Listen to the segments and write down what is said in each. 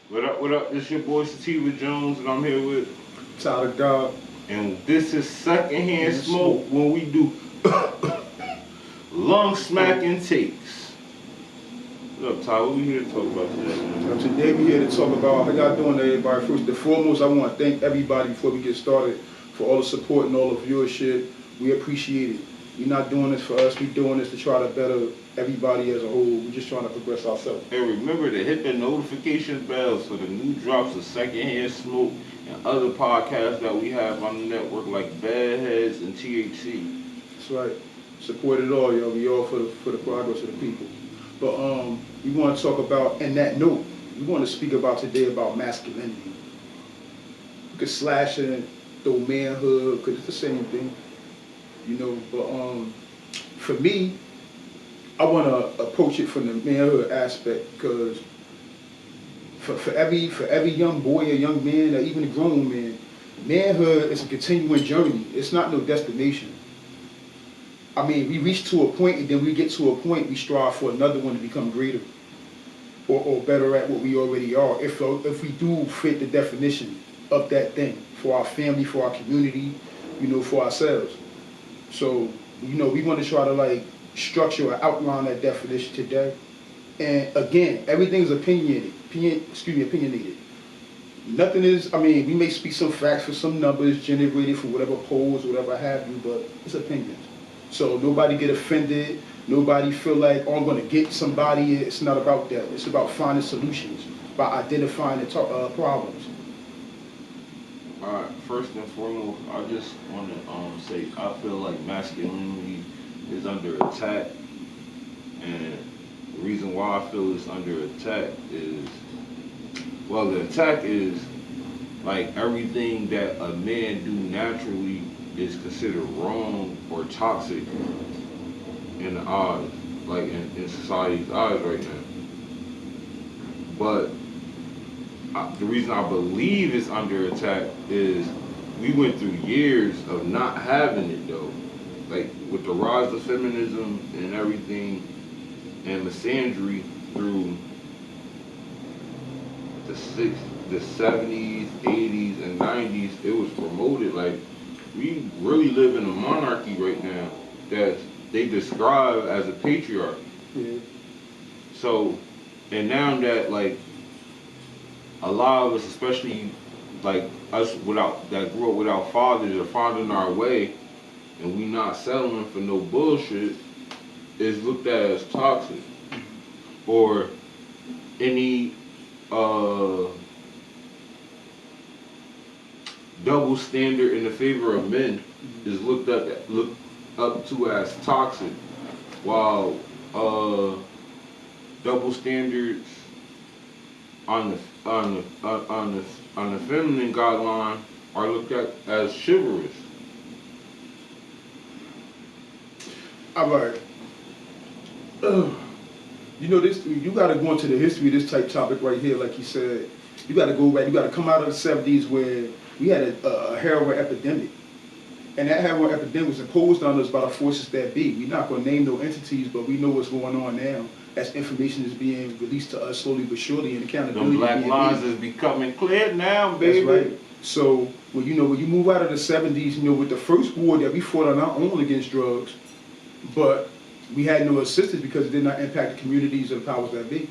What up, what up? This your boy Sativa Jones, and I'm here with. Child of God. And this is Secondhand Yeah, Smoke when we do lung smacking takes. What up, Ty? What we here to talk about today, man? Today we're here to talk about how y'all doing, everybody. First and foremost, I want to thank everybody before we get started for all the support and all the viewership. We appreciate it. We're not doing this for us. We're doing this to try to better everybody as a whole. We're just trying to progress ourselves. And remember to hit the notification bells for the new drops of Secondhand Smoke and other podcasts that we have on the network like Bad and THC. That's right. Support it all, y'all. We all for the progress of the people. But we want to talk about, in that note, we want to speak about today about masculinity. We could slash it and throw manhood, because it's the same thing. You know, but for me, I want to approach it from the manhood aspect, because for every young boy or young man or even a grown man, manhood is a continuing journey. It's not no destination. I mean, we reach to a point, and then we get to a point, we strive for another one to become greater or better at what we already are, if we do fit the definition of that thing for our family, for our community, you know, for ourselves. So, you know, we want to try to like structure or outline that definition today. And again, everything's opinionated. Nothing is, I mean, we may speak some facts for some numbers generated from whatever polls, whatever have you, but it's opinions. So nobody get offended. Nobody feel like, oh, I'm going to get somebody. It's not about that. It's about finding solutions, by identifying the problems. All right. First and foremost, I just want to say I feel like masculinity is under attack, and the reason why I feel it's under attack is, well, the attack is like everything that a man do naturally is considered wrong or toxic in the eyes, like in society's eyes right now. But the reason I believe it's under attack is we went through years of not having it though. Like with the rise of feminism and everything and misandry through the 70s, 80s, and 90s, it was promoted. Like, we really live in a monarchy right now that they describe as a patriarchy. Yeah. So, and now that like a lot of us, especially like us that grew up without fathers or finding our way, and we not settling for no bullshit, is looked at as toxic. Or any double standard in the favor of men is looked up to as toxic, while double standards on the feminine guideline are looked at as chivalrous. All right. You know, this, you got to go into the history of this type topic right here, like you said. You got to go back. You got to come out of the 70s where we had a heroin epidemic. And that heroin epidemic was imposed on us by the forces that be. We're not going to name no entities, but we know what's going on now as information is being released to us slowly but surely, and accountability. The black lines is becoming clear now, baby. That's right. So, when you move out of the 70s, you know, with the first war that we fought on our own against drugs, but we had no assistance because it did not impact the communities of the powers that be.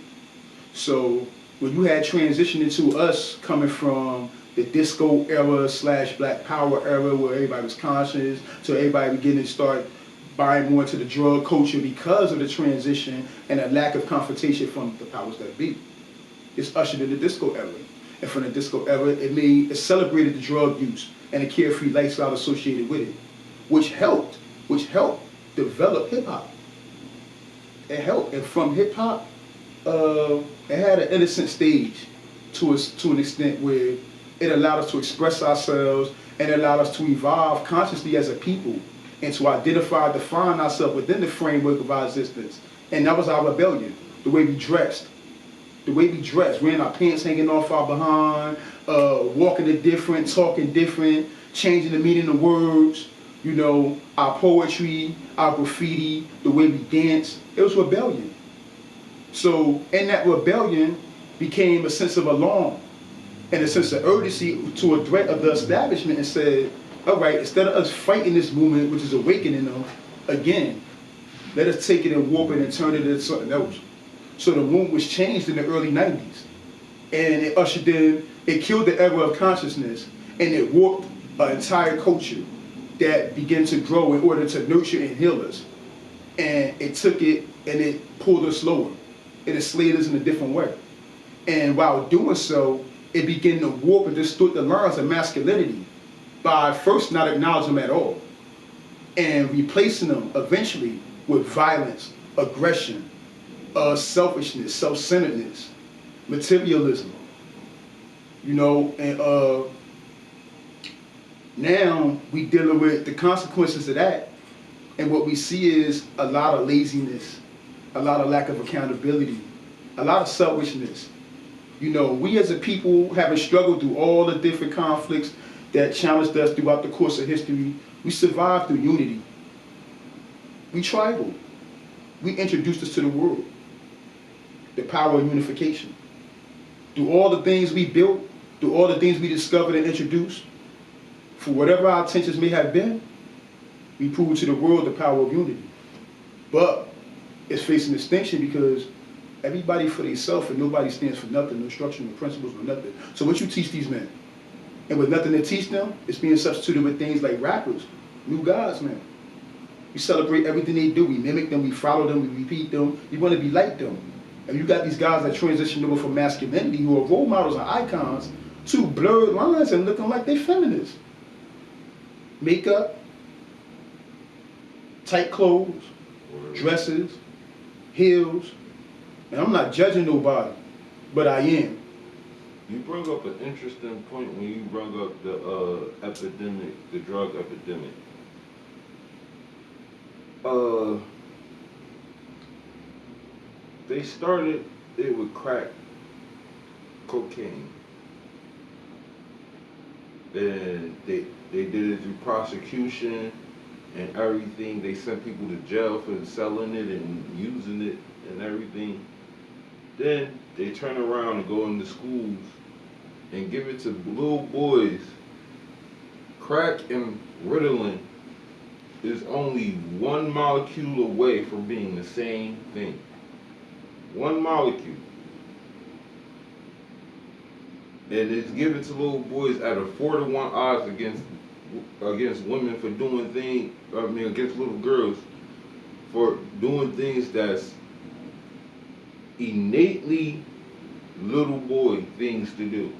So when you had transition into us coming from the disco era / Black Power era, where everybody was conscious, so everybody beginning to start buying more into the drug culture because of the transition and a lack of confrontation from the powers that be. It's ushered in the disco era. And from the disco era, it celebrated the drug use and the carefree lifestyle associated with it, which helped develop hip hop. It helped, and from hip hop, it had an innocent stage to an extent where it allowed us to express ourselves and allowed us to evolve consciously as a people and to identify, define ourselves within the framework of our existence. And that was our rebellion, the way we dressed. Wearing our pants hanging off our behind, walking it different, talking different, changing the meaning of words, you know, our poetry, our graffiti, the way we dance. It was rebellion. So in that rebellion, became a sense of alarm and a sense of urgency to a threat of the establishment, and said, all right, instead of us fighting this movement, which is awakening them, again, let us take it and warp it and turn it into something else. So the movement was changed in the early 90s. And it ushered in, it killed the era of consciousness, and it warped an entire culture that began to grow in order to nurture and heal us. And it took it and it pulled us lower. It enslaved us in a different way. And while doing so, it began to warp and distort the lines of masculinity by first not acknowledging them at all and replacing them eventually with violence, aggression, selfishness, self-centeredness, materialism, you know, and now we dealing with the consequences of that, and what we see is a lot of laziness, a lot of lack of accountability, a lot of selfishness. You know, we as a people, having struggled through all the different conflicts that challenged us throughout the course of history, we survived through unity. We tribal. We introduced us to the world. The power of unification. Through all the things we built, through all the things we discovered and introduced, for whatever our intentions may have been, we proved to the world the power of unity. But it's facing extinction because everybody for themselves and nobody stands for nothing, no structure, no principles, no nothing. So what you teach these men? And with nothing to teach them, it's being substituted with things like rappers, new gods, man. We celebrate everything they do. We mimic them, we follow them, we repeat them. We want to be like them. And you got these guys that transition over from masculinity, who are role models and icons, to blurred lines and looking like they feminists. Makeup, tight clothes, dresses, heels. And I'm not judging nobody, but I am. You brought up an interesting point when you brought up the epidemic, the drug epidemic. They started it with crack cocaine. And they did it through prosecution and everything. They sent people to jail for selling it and using it and everything. Then they turn around and go into schools and give it to little boys. Crack and Ritalin is only one molecule away from being the same thing. One molecule. And it's given to little boys at a 4-to-1 odds against women for doing things, against little girls for doing things that's innately little boy things to do.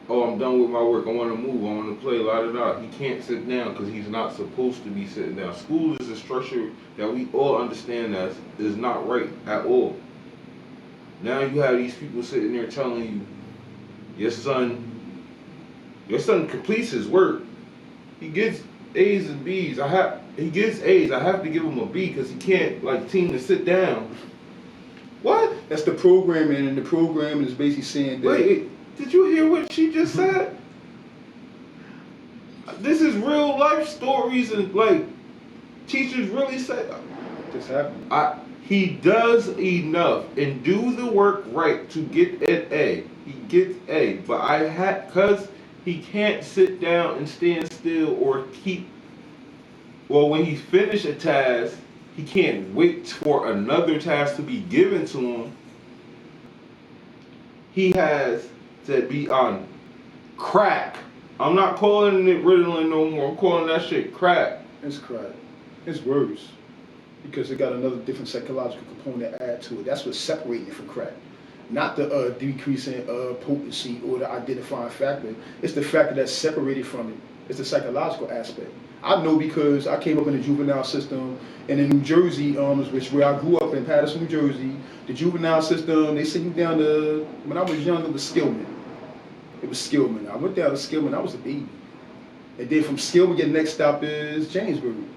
Oh, I'm done with my work. I want to move. I want to play. La da da. He can't sit down because he's not supposed to be sitting down. School is a structure that we all understand as is not right at all. Now you have these people sitting there telling you, your son completes his work. He gets A's and B's. He gets A's. I have to give him a B because he can't team to sit down. What? That's the programming, and the programming is basically saying that. Wait, did you hear what she just said? This is real life stories, and teachers really say This happened. he does enough and do the work right to get an A. He gets A, but cause he can't sit down and stand still or when he finishes a task, he can't wait for another task to be given to him. He has to be on crack. I'm not calling it Ritalin no more. I'm calling that shit crack. It's crack. It's worse because it got another different psychological component to add to it. That's what's separating it from crack. Not the decreasing potency or the identifying factor. It's the factor that's separated from it. It's the psychological aspect. I know because I came up in the juvenile system, and in New Jersey, which where I grew up in Patterson, New Jersey, the juvenile system, they sent you down to, when I was young, it was Skillman. It was Skillman. I went down to Skillman, I was a baby. And then from Skillman, your next stop is Jamesburg.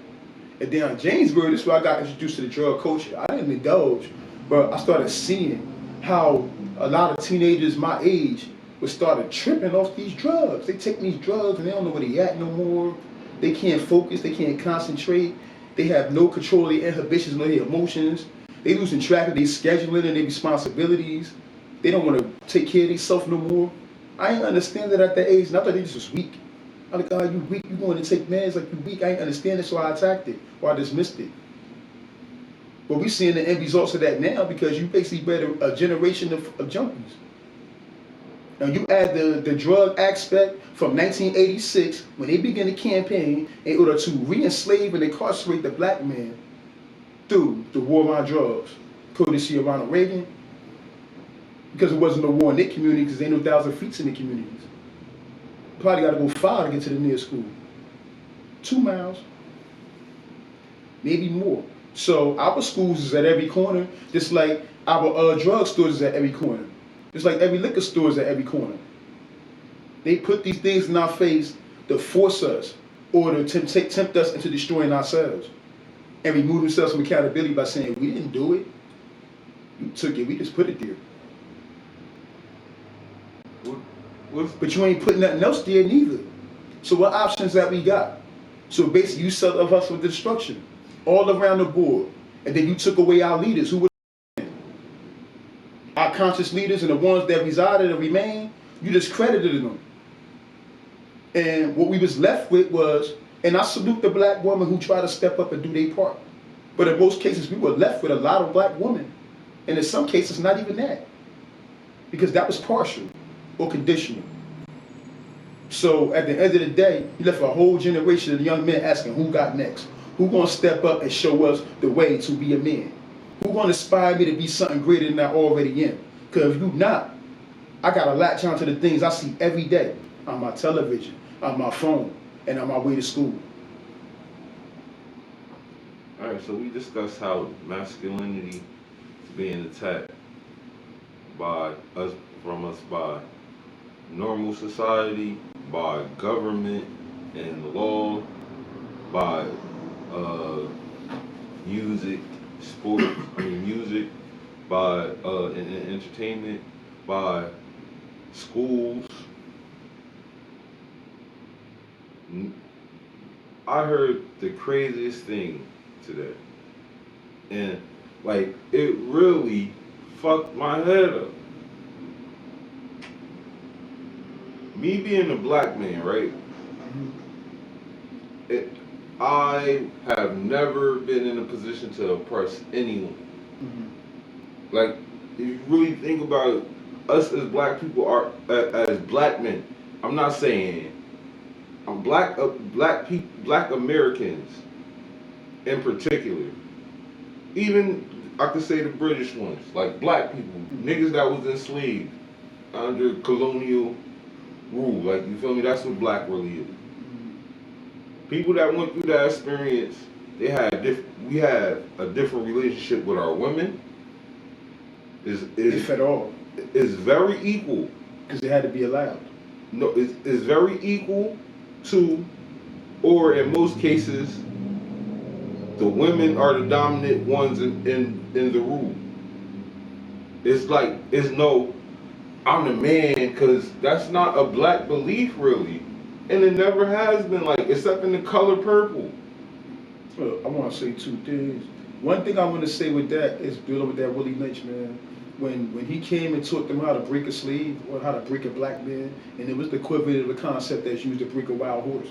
And then on Jamesburg, this is where I got introduced to the drug culture. I didn't indulge, but I started seeing how a lot of teenagers my age would start tripping off these drugs. They take these drugs and they don't know where they at no more. They can't focus, they can't concentrate. They have no control of their inhibitions, no their emotions. They losing track of their scheduling and their responsibilities. They don't want to take care of themselves no more. I ain't understand that at that age, and I thought they just was weak. I'm like, oh, you weak, you going to take meds like you weak. I ain't understand it, so I attacked it, or I dismissed it. But we seeing the end results of that now because you basically bred a generation of junkies. Now you add the drug aspect from 1986 when they began the campaign in order to re-enslave and incarcerate the black man through the war on drugs, courtesy of Ronald Reagan, because it wasn't no war in their community because there ain't no 1,000 feet in the communities. Probably got to go far to get to the nearest school. 2 miles, maybe more. So our schools is at every corner, just like our drug stores is at every corner. Just like every liquor store is at every corner. They put these things in our face to force us or to tempt us into destroying ourselves and remove themselves from accountability by saying, we didn't do it. You took it, we just put it there. But you ain't putting nothing else there neither. So what options that we got? So basically you set up us with destruction all around the board. And then you took away our leaders who were our conscious leaders and the ones that resided and remain, you discredited them. And what we was left with was, and I salute the black woman who tried to step up and do their part. But in most cases, we were left with a lot of black women. And in some cases, not even that. Because that was partial or conditional. So at the end of the day, you left a whole generation of young men asking who got next? Who gonna step up and show us the way to be a man? Who gonna inspire me to be something greater than I already am? Because if you not, I gotta latch on to the things I see every day on my television, on my phone, and on my way to school. Alright, so we discussed how masculinity is being attacked by us, from us, by normal society, by government and law, by music, music, by entertainment, by schools. I heard the craziest thing today, and like it really fucked my head up. Me being a black man, right? I have never been in a position to oppress anyone. Like, if you really think about it, us as black people are, as black men, I'm not saying, I'm black people, black Americans in particular. Even, I could say the British ones, like black people, niggas that was enslaved under colonial rule, like, you feel me? That's what black really is. People that went through that experience, we have a different relationship with our women. If at all. Is very equal. Because it had to be allowed. No, is very equal to, or in most cases, the women are the dominant ones in the rule. It's like, it's no, I'm the man, because that's not a black belief really. And it never has been, like, except in the color purple. Well, I want to say 2 things. One thing I want to say with that is dealing with that Willie Lynch, man. When he came and taught them how to break a slave or how to break a black man, and it was the equivalent of the concept that's used to break a wild horse.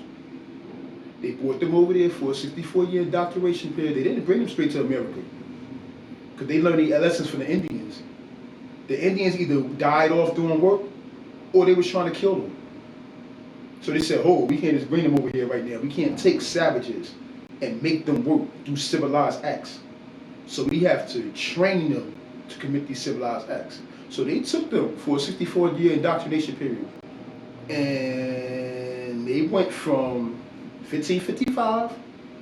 They brought them over there for a 64-year indoctrination period. They didn't bring them straight to America because they learned the lessons from the Indians. The Indians either died off doing work or they was trying to kill them. So they said, oh, we can't just bring them over here right now. We can't take savages and make them work, do civilized acts. So we have to train them to commit these civilized acts. So they took them for a 64-year indoctrination period. And they went from 1555,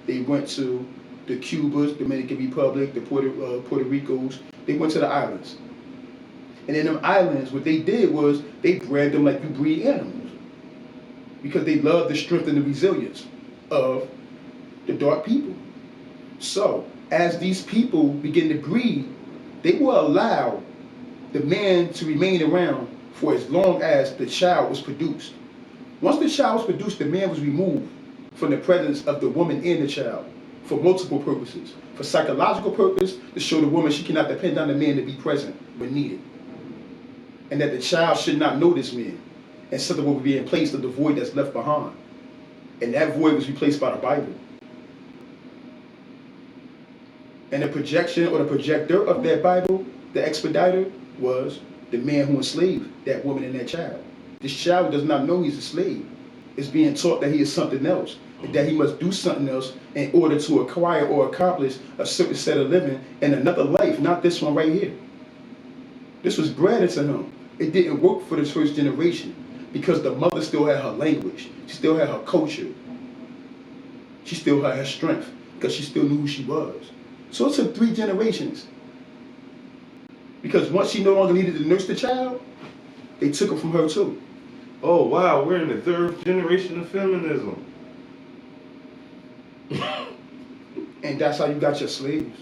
they went to the Cubas, Dominican Republic, the Puerto Ricos. They went to the islands. And in them islands, what they did was they bred them like you breed animals. Because they love the strength and the resilience of the dark people. So, as these people begin to breed, they will allow the man to remain around for as long as the child was produced. Once the child was produced, the man was removed from the presence of the woman and the child for multiple purposes. For psychological purpose, to show the woman she cannot depend on the man to be present when needed. And that the child should not know this man. And something will be in place of the void that's left behind. And that void was replaced by the Bible. And the projection or the projector of that Bible, the expediter, was the man who enslaved that woman and that child. This child does not know he's a slave. Is being taught that he is something else, that he must do something else in order to acquire or accomplish a certain set of living in another life, not this one right here. This was bred into him. It didn't work for the first generation because the mother still had her language. She still had her culture. She still had her strength because she still knew who she was. So it took 3 generations. Because once she no longer needed to nurse the child, they took it from her too. Oh wow, we're in the 3rd generation of feminism. And that's how you got your slaves.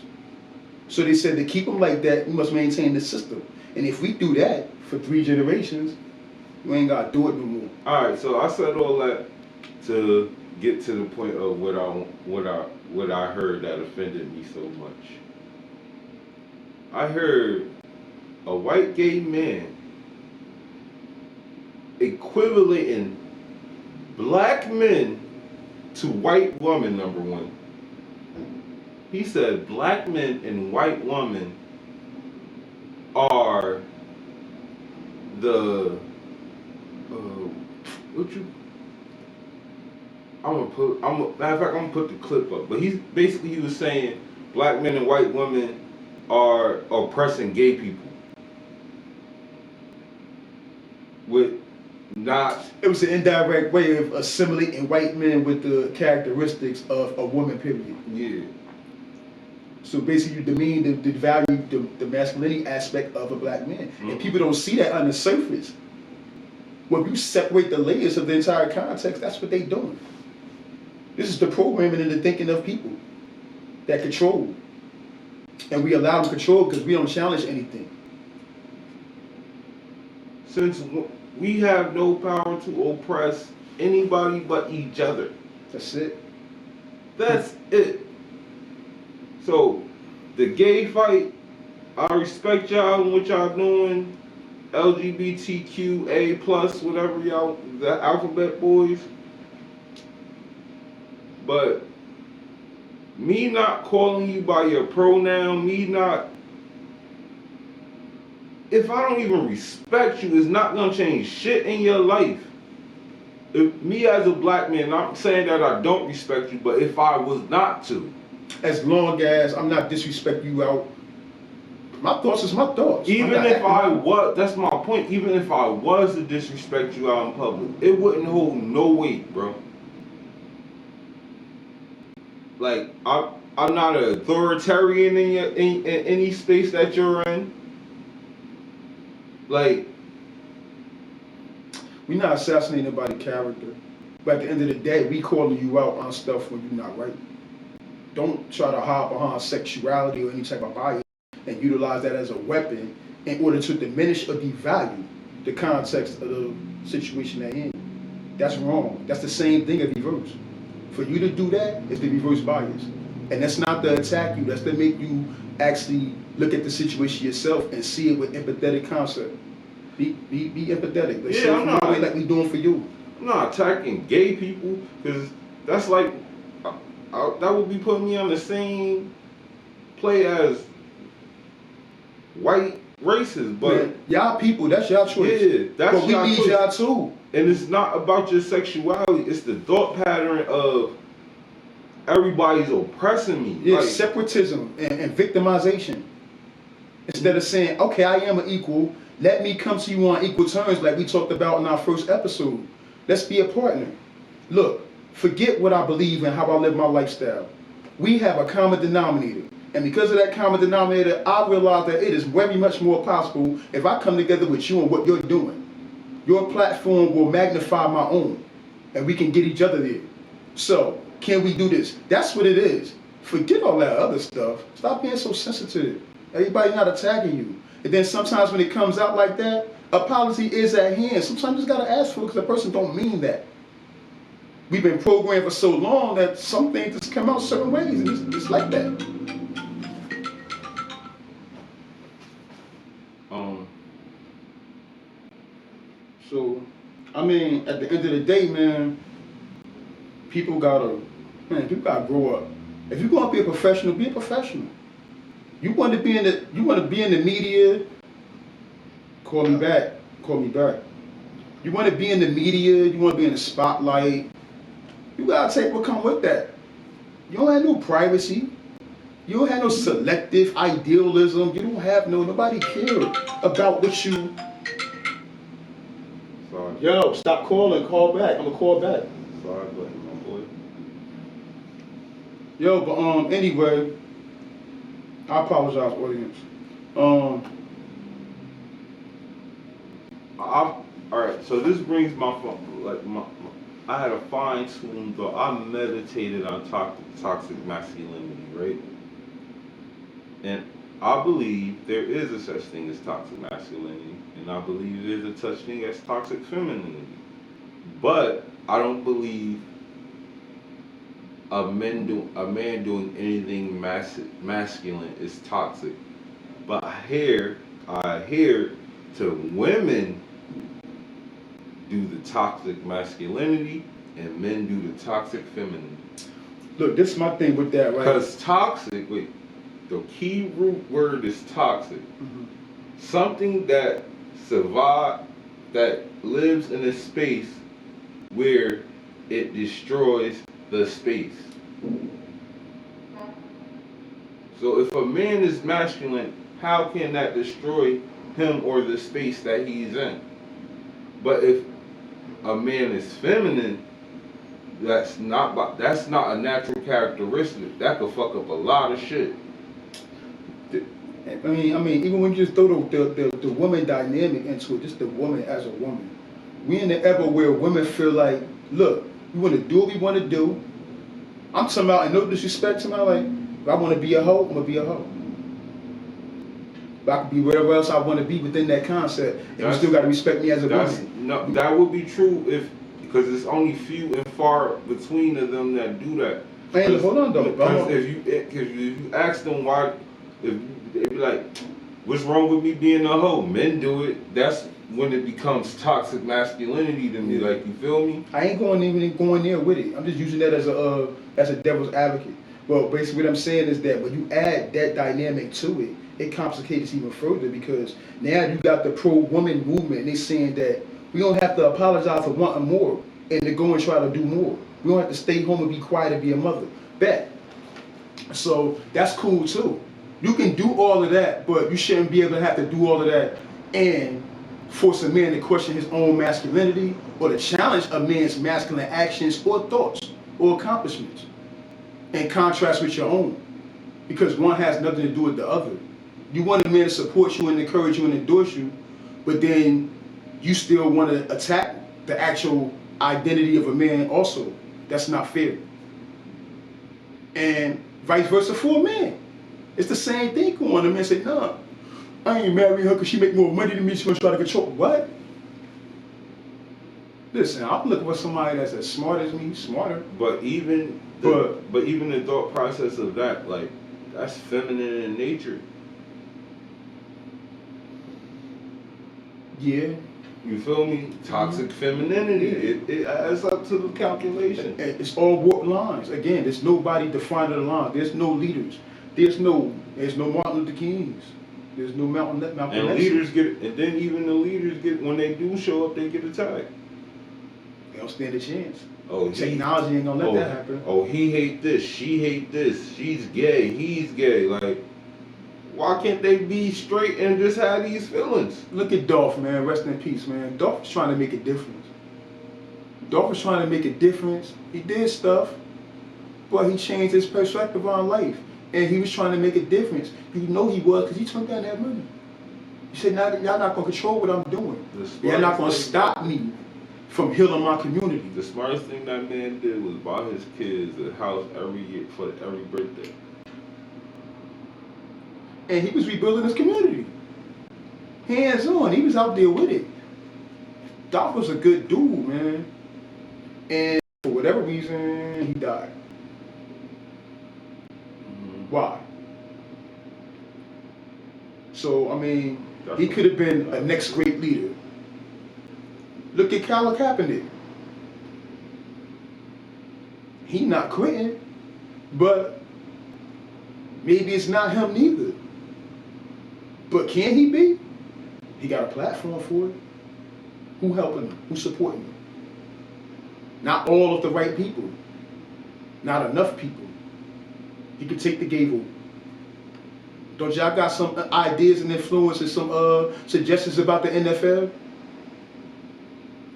So they said to keep them like that, you must maintain the system. And if we do that for 3 generations, you ain't got to do it no more. Alright, so I said all that to get to the point of what I heard that offended me so much. I heard a white gay man equivalent black men to white women, number one. He said black men and white women are the matter of fact, I'm gonna put the clip up. But he was saying black men and white women are oppressing gay people. With not, it was an indirect way of assimilating white men with the characteristics of a woman, period. Yeah. So basically you demean the value, the masculinity aspect of a black man. Mm-hmm. And people don't see that on the surface. When you separate the layers of the entire context, that's what they're doing. This is the programming and the thinking of people that control. And we allow them control because we don't challenge anything. Since we have no power to oppress anybody but each other. That's it. That's it. So, the gay fight, I respect y'all and what y'all doing. LGBTQA+, whatever y'all, the alphabet boys. But me not calling you by your pronoun, if I don't even respect you, it's not gonna change shit in your life. If me as a black man, I'm saying that I don't respect you, but if I was not to. As long as I'm not disrespecting you out, my thoughts is my thoughts. Even if I was, that's my point, even if I was to disrespect you out in public, it wouldn't hold no weight, bro. Like, I'm not an authoritarian in any space that you're in. Like, we're not assassinating nobody's character. But at the end of the day, we calling you out on stuff when you're not right. Don't try to hide behind sexuality or any type of bias and utilize that as a weapon in order to diminish or devalue the context of the situation at hand. That's wrong. That's the same thing as reverse. For you to do that is the reverse bias. And that's not to attack you, that's to make you actually look at the situation yourself and see it with empathetic concept. Be empathetic. Like, yeah, I'm not like we doing for you. I'm not attacking gay people, because that's like, that would be putting me on the same play as white racists. But man, y'all people, that's y'all choice. Yeah, that's but we need choice. Y'all too. And it's not about your sexuality, it's the thought pattern of everybody's oppressing me. Yeah, like, separatism and victimization. Instead of saying, okay, I am an equal, let me come to you on equal terms like we talked about in our first episode. Let's be a partner. Look, forget what I believe and how I live my lifestyle. We have a common denominator. And because of that common denominator, I realize that it is very much more possible if I come together with you and what you're doing. Your platform will magnify my own. And we can get each other there. So, can we do this? That's what it is. Forget all that other stuff. Stop being so sensitive. Everybody not attacking you. And then sometimes when it comes out like that, apology is at hand. Sometimes you just gotta ask for it because the person don't mean that. we've been programmed for so long that some things just come out certain ways, and it's like that. Um, So, I mean, at the end of the day, man, people gotta, people gotta grow up. If you're gonna be a professional, be a professional. You want to be in the media, call me back, call me back. You want to be in the media, you want to be in the spotlight. You gotta take what come with that. You don't have no privacy. You don't have no selective idealism. You don't have nobody care about what you. sorry. Yo, stop calling, call back. I'm gonna call back. Sorry, but my boy. Yo, but anyway, I apologize, audience. Alright, so this brings my phone, I had a fine tune thought. I meditated on toxic masculinity, right? And I believe there is a such thing as toxic masculinity, and I believe there's a such thing as toxic femininity. But I don't believe a man doing anything masculine is toxic. But I hear to women do the toxic masculinity and men do the toxic femininity. Look, this is my thing with that, right? Because toxic, wait, the key root word is toxic. Mhm. Something that that lives in a space where it destroys the space. So if a man is masculine, how can that destroy him or the space that he's in? But if a man is feminine, that's not a natural characteristic. That could fuck up a lot of shit. I mean, even when you just throw the woman dynamic into it, just the woman as a woman. We in the era where women feel like, look, we want to do what we want to do. I'm talking about, and no disrespect to my, like, if I want to be a hoe, I'm gonna be a hoe. But I can be wherever else I want to be within that concept, and you still got to respect me as a woman. No, that would be true because it's only few and far between of them that do that. Man, hold on though. Because if you ask them why, if they be like, what's wrong with me being a hoe? Men do it. That's when it becomes toxic masculinity to me. Like, you feel me? I ain't even going there with it. I'm just using that as a devil's advocate. Well, basically what I'm saying is that when you add that dynamic to it, it complicates even further because now you got the pro-woman movement and they saying that we don't have to apologize for wanting more and to go and try to do more. We don't have to stay home and be quiet and be a mother. Bet. So that's cool too. You can do all of that, but you shouldn't be able to have to do all of that and force a man to question his own masculinity or to challenge a man's masculine actions or thoughts or accomplishments in contrast with your own. Because one has nothing to do with the other. You want a man to support you and encourage you and endorse you, but then you still want to attack the actual identity of a man also. That's not fair. And vice versa for a man. It's the same thing going on. A man say, nah, I ain't marrying her because she make more money than me. She's going to try to control. What? Listen, I'm looking for somebody that's as smart as me, smarter. But even the thought process of that, like, that's feminine in nature. Yeah. You feel me? Toxic femininity. It adds up to the calculation. It's all warped lines. Again, there's nobody defining the line. There's no leaders. There's no Martin Luther Kings. There's no Malcolm And X. leaders and then even the leaders when they do show up, they get attacked. They don't stand a chance. Oh, technology ain't gonna let that happen. Oh, he hate this, she hate this, she's gay, he's gay. Like, why can't they be straight and just have these feelings? Look at Dolph, man. Rest in peace, man. Dolph was trying to make a difference. Dolph was trying to make a difference. He did stuff, but he changed his perspective on life. And he was trying to make a difference. You know he was, because he turned down that money. He said, y'all not going to control what I'm doing. Y'all not going to stop me from healing my community. The smartest thing that man did was buy his kids a house every year for every birthday. And he was rebuilding his community. Hands on. He was out there with it. Dolph was a good dude, man. And for whatever reason, he died. Why? So, I mean, he could have been a next great leader. Look at Colin Kaepernick. He not quitting, but maybe it's not him neither. But can he be? He got a platform for it. Who helping him? Who supporting him? Not all of the right people. Not enough people. He could take the gavel. Don't y'all got some ideas and influences, some suggestions about the NFL?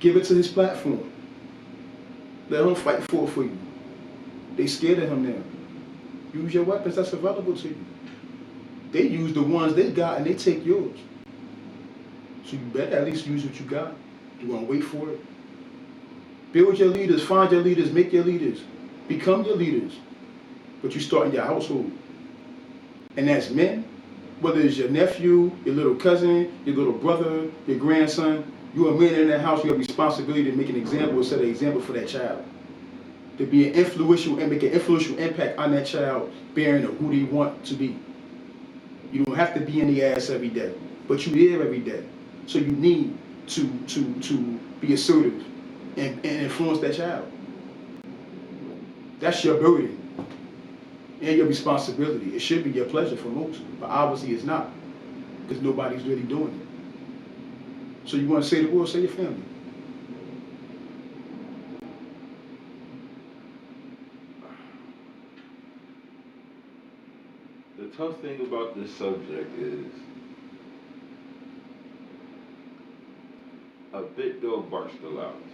Give it to his platform. Let him fight for you. They scared of him now. Use your weapons that's available to you. They use the ones they got and they take yours. So you better at least use what you got. You gonna wait for it? Build your leaders, find your leaders, make your leaders. Become your leaders. But you start in your household. And that's men, whether it's your nephew, your little cousin, your little brother, your grandson, you're a man in that house, you have responsibility to make an example, set an example for that child. To be an influential and make an influential impact on that child, bearing of who they want to be. You don't have to be in the ass every day, but you're there every day. So you need to be assertive and influence that child. That's your burden and your responsibility. It should be your pleasure for most, but obviously it's not, because nobody's really doing it. So you want to say the world, say your family. The tough thing about this subject is a bit dog barks the loudest.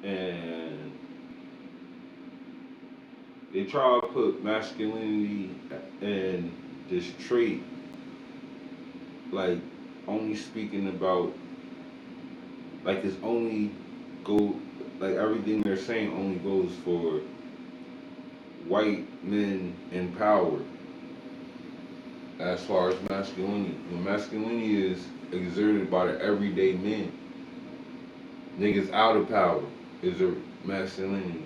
And they try to put masculinity and this trait like only speaking about like it's only go like everything they're saying only goes for white men in power as far as masculinity. When masculinity is exerted by the everyday men, niggas out of power is a masculinity.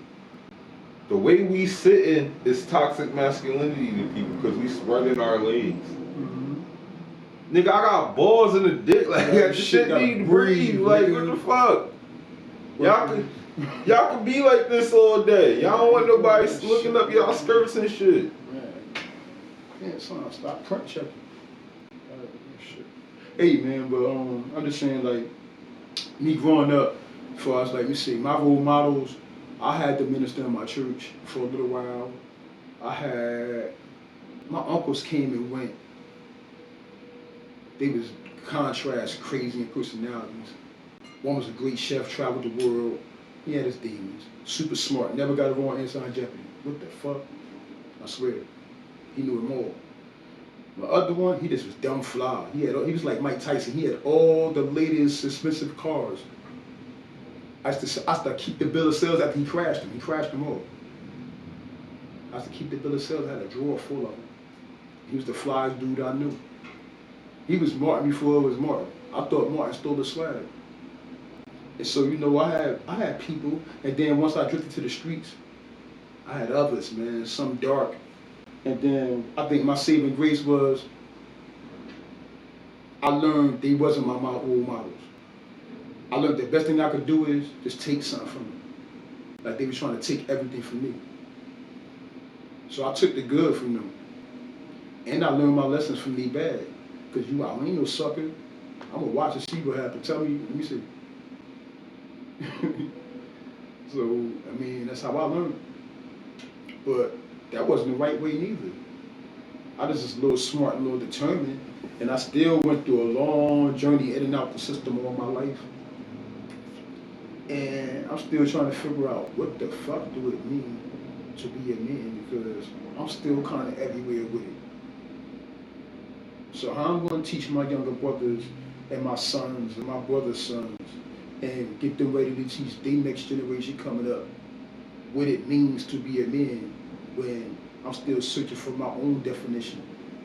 The way we sitting is toxic masculinity to people because we spreading our legs. Mm-hmm. Nigga, I got balls in the dick. Like, Yeah, that shit need to breathe. breathe, Like, nigga. what the fuck? Y'all can be like this all day. Y'all don't want nobody looking up y'all skirts and shit. Man, yeah, son, stop print checking. Shit. Hey, man, but I'm just saying, like, me growing up, for us, like, let me see, my role models, I had the minister in my church for a little while. I had, my uncles came and went. They was contrast crazy in personalities. One was a great chef, traveled the world. He had his demons. Super smart, never got a wrong answer on Jeopardy. What the fuck? I swear. He knew it all. My other one, he just was dumb fly. He was like Mike Tyson. He had all the latest expensive cars. I used to keep the bill of sales after he crashed them. He crashed them all. I used to keep the bill of sales. I had a drawer full of them. He was the flyest dude I knew. He was Martin before it was Martin. I thought Martin stole the swag. And so, you know, I had people, and then once I drifted to the streets, I had others, man, some dark. And then I think my saving grace was I learned they wasn't my role models. I learned the best thing I could do is just take something from them. Like they was trying to take everything from me. So I took the good from them. And I learned my lessons from the bad. Because I ain't no sucker. I'm going to watch and see what happens. Tell me, let me see. So, I mean, that's how I learned. But that wasn't the right way neither. I was just a little smart, a little determined. And I still went through a long journey in and out the system all my life. And I'm still trying to figure out what the fuck do it mean to be a man, because I'm still kind of everywhere with it. So how I'm going to teach my younger brothers and my sons and my brother's sons and get them ready to teach the next generation coming up what it means to be a man when I'm still searching for my own definition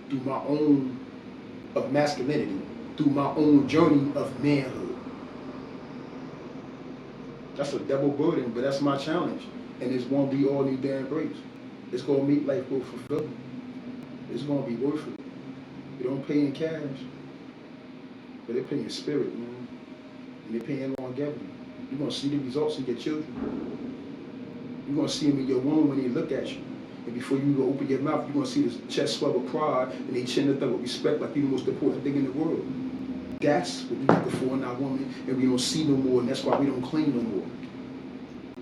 through my own of masculinity, through my own journey of manhood. That's a double burden, but that's my challenge. And it's one we all need to embrace. It's gonna make life go fulfilling. It's gonna be worth it. You don't pay in cash, but they pay in spirit, man. And they pay in longevity. You're gonna see the results in your children. You're gonna see them in your womb when they look at you. And before you go open your mouth, you're gonna see this chest swell with pride and they chin it up with respect like you're the most important thing in the world. That's what we looking for in our woman, and we don't see no more, and that's why we don't claim no more.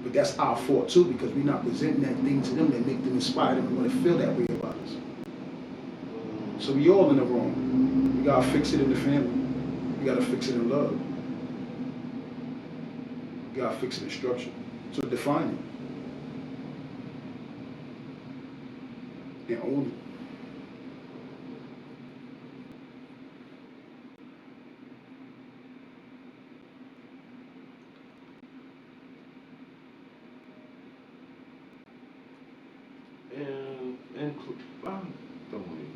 But that's our fault too, because we're not presenting that thing to them that make them inspired and want to feel that way about us. So we all in the wrong. We gotta fix it in the family. We gotta fix it in love. We gotta fix it in structure. So define it. And own it. And I don't even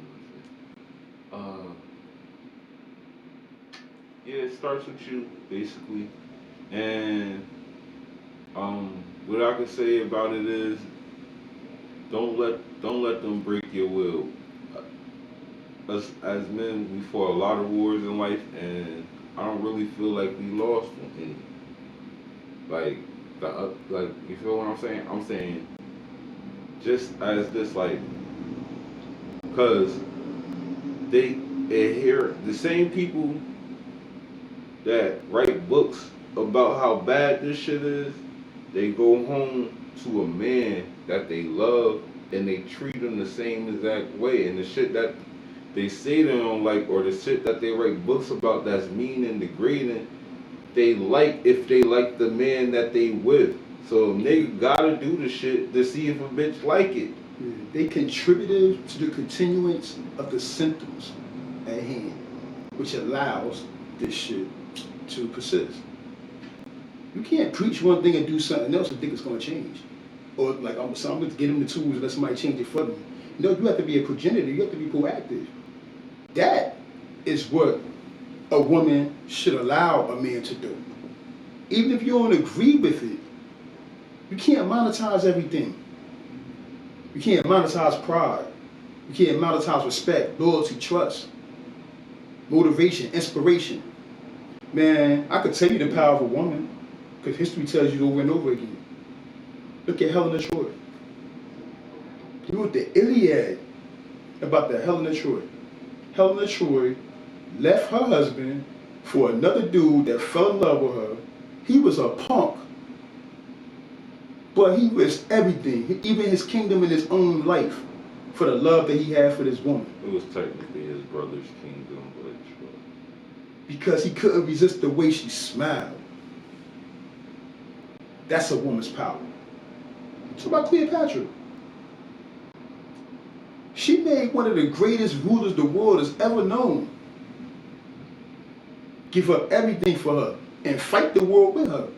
yeah, it starts with you basically, and what I can say about it is don't let them break your will. Us as men, we fought a lot of wars in life, and I don't really feel like we lost any. Like like you feel what I'm saying? I'm saying just as this like, cause they adhere the same people that write books about how bad this shit is. They go home to a man that they love and they treat him the same exact way. And the shit that they say they don't like, or the shit that they write books about that's mean and degrading, they like if they like the man that they with. So a nigga gotta do the shit to see if a bitch like it. Yeah, they contributed to the continuance of the symptoms at hand, which allows this shit to persist. You can't preach one thing and do something else and think it's going to change. Or like, I'm going to get them the tools and let somebody change it for them. No, you have to be a progenitor. You have to be proactive. That is what a woman should allow a man to do. Even if you don't agree with it, you can't monetize everything. You can't monetize pride. You can't monetize respect, loyalty, trust, motivation, inspiration. Man, I could tell you the power of a woman, because history tells you over and over again. Look at Helen of Troy. You wrote the Iliad about the Helen of Troy. Helen of Troy left her husband for another dude that fell in love with her. He was a punk, but he risked everything, even his kingdom and his own life, for the love that he had for this woman. It was technically his brother's kingdom, but because he couldn't resist the way she smiled. That's a woman's power. It's about Cleopatra. She made one of the greatest rulers the world has ever known give up everything for her and fight the world with her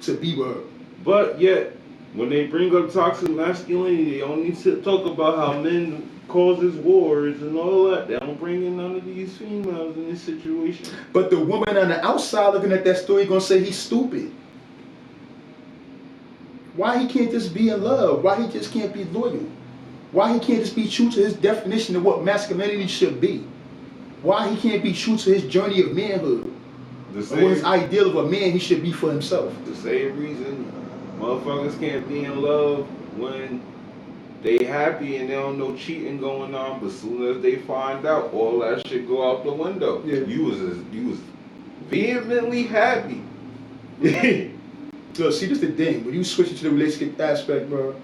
to be with her. But yet, when they bring up toxic masculinity, they only talk about how men causes wars and all that. They don't bring in none of these females in this situation. But the woman on the outside looking at that story gonna say he's stupid. Why he can't just be in love? Why he just can't be loyal? Why he can't just be true to his definition of what masculinity should be? Why he can't be true to his journey of manhood? Or his ideal of a man he should be for himself? The same reason motherfuckers can't be in love when they happy and they don't know cheating going on, but soon as they find out, all that shit go out the window. Yeah. You was vehemently happy. Look, see, this is the thing. When you switch it to the relationship aspect, bro,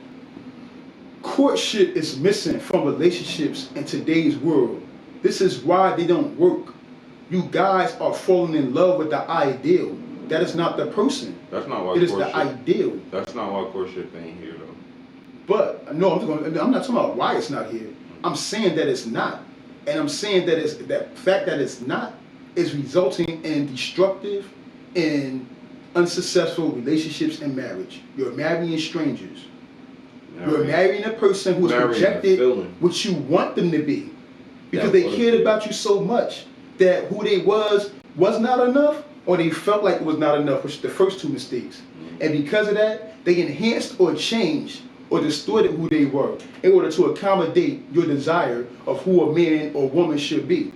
courtship is missing from relationships in today's world. This is why they don't work. You guys are falling in love with the ideal. That is not the person. That's not why it is the ideal. That's not why courtship ain't here, though. But no, I'm not talking about why it's not here. I'm saying that it's not, and I'm saying that it's that fact that it's not is resulting in destructive and unsuccessful relationships and marriage. You're marrying strangers. You're marrying a person who's projected what you want them to be, because they cared about you so much that who they was not enough. or they felt like it was not enough, which is the first two mistakes. And because of that, they enhanced or changed or distorted who they were in order to accommodate your desire of who a man or woman should be.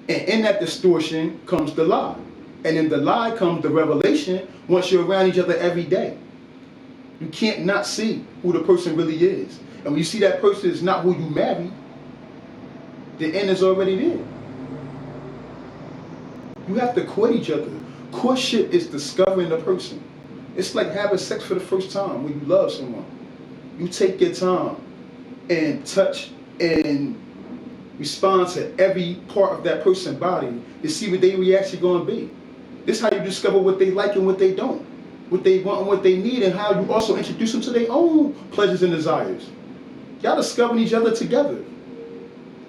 And in that distortion comes the lie. And in the lie comes the revelation once you're around each other every day. You can't not see who the person really is. And when you see that person is not who you marry, the end is already there. You have to court each other. Courtship is discovering the person. It's like having sex for the first time when you love someone. You take your time and touch and respond to every part of that person's body to see what their reaction going to be. This is how you discover what they like and what they don't, what they want and what they need, and how you also introduce them to their own pleasures and desires. Y'all discovering each other together.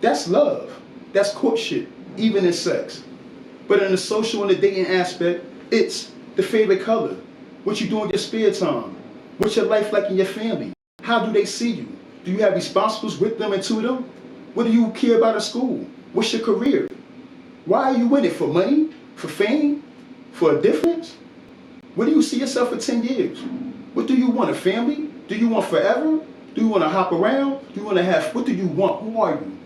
That's love. That's courtship, even in sex. But in the social and the dating aspect, it's the favorite color, what you do in your spare time, what's your life like in your family, how do they see you? Do you have responsibilities with them and to them? What do you care about at school? What's your career? Why are you in it? For money? For fame? For a difference? Where do you see yourself for 10 years? What do you want, a family? Do you want forever? Do you want to hop around? Do you want to have, what do you want? Who are you?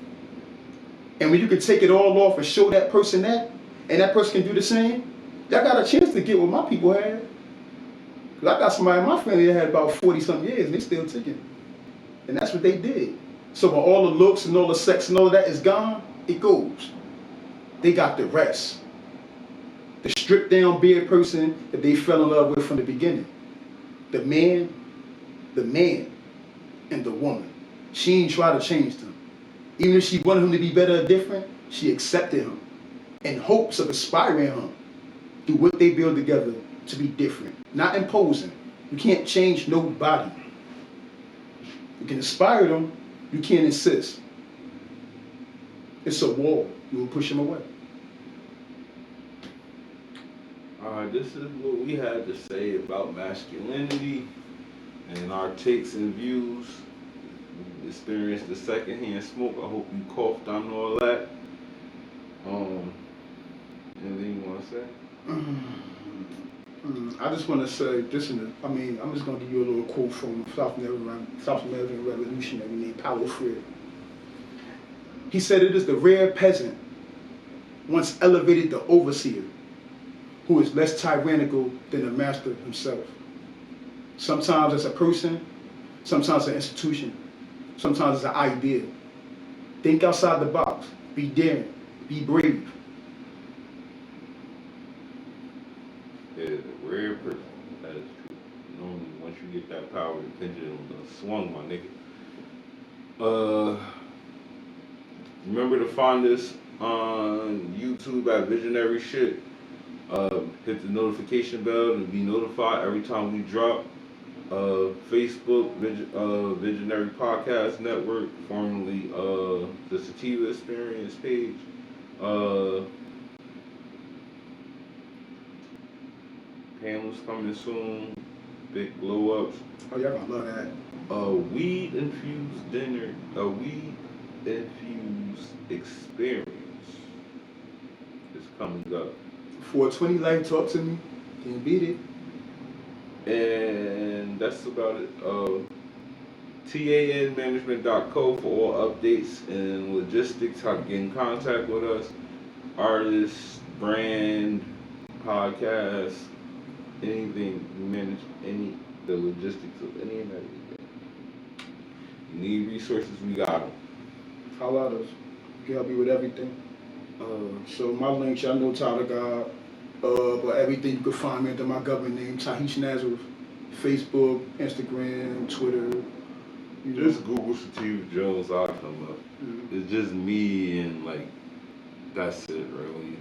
And when you can take it all off and show that person that, and that person can do the same, y'all got a chance to get what my people had. Because I got somebody in my family that had about 40-something years and they still ticking. And that's what they did. So when all the looks and all the sex and all of that is gone, it goes. They got the rest. The stripped down beard person that they fell in love with from the beginning. The man, and the woman. She ain't try to change them. Even if she wanted him to be better or different, she accepted him in hopes of inspiring him through what they build together to be different. Not imposing. You can't change nobody. You can inspire them, you can't insist. It's a wall. You will push them away. Alright, this is what we had to say about masculinity and our takes and views. We experienced the secondhand smoke. I hope you coughed on all that. Anything you want to say? I just want to say this. I'm just going to give you a little quote from South American revolutionary named Paulo Freire. He said, "It is the rare peasant, once elevated to overseer, who is less tyrannical than the master himself. Sometimes as a person, sometimes as an institution, sometimes as an idea. Think outside the box. Be daring. Be brave." It is a rare person. That is true. Normally, once you get that power, the pendulum done swung, my nigga. Remember to find us on YouTube at Visionary Shit. Hit the notification bell to be notified every time we drop. Facebook, Visionary Podcast Network, formerly the Sativa Experience page. Panels coming soon. Big glow ups. Oh, y'all gonna love that. Weed infused dinner. A weed infused experience is coming up. 420 Life, talk to me. Can't beat it. And that's about it. TANmanagement.co for all updates and logistics, how to get in contact with us. Artists, brand, podcast, anything, we manage the logistics of any and everything. You need resources, we got them. Holla at us. Can help you with everything. So my links, y'all know Tyler God. But everything you can find me under my government name, Tahish Nazareth. Facebook, Instagram, Twitter. Just Google Sativa Jones, I'll come up. Mm-hmm. It's just me and that's it really.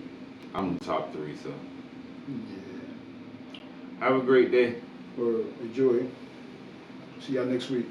I'm the top 3, so. Yeah. Have a great day. Or enjoy. See y'all next week.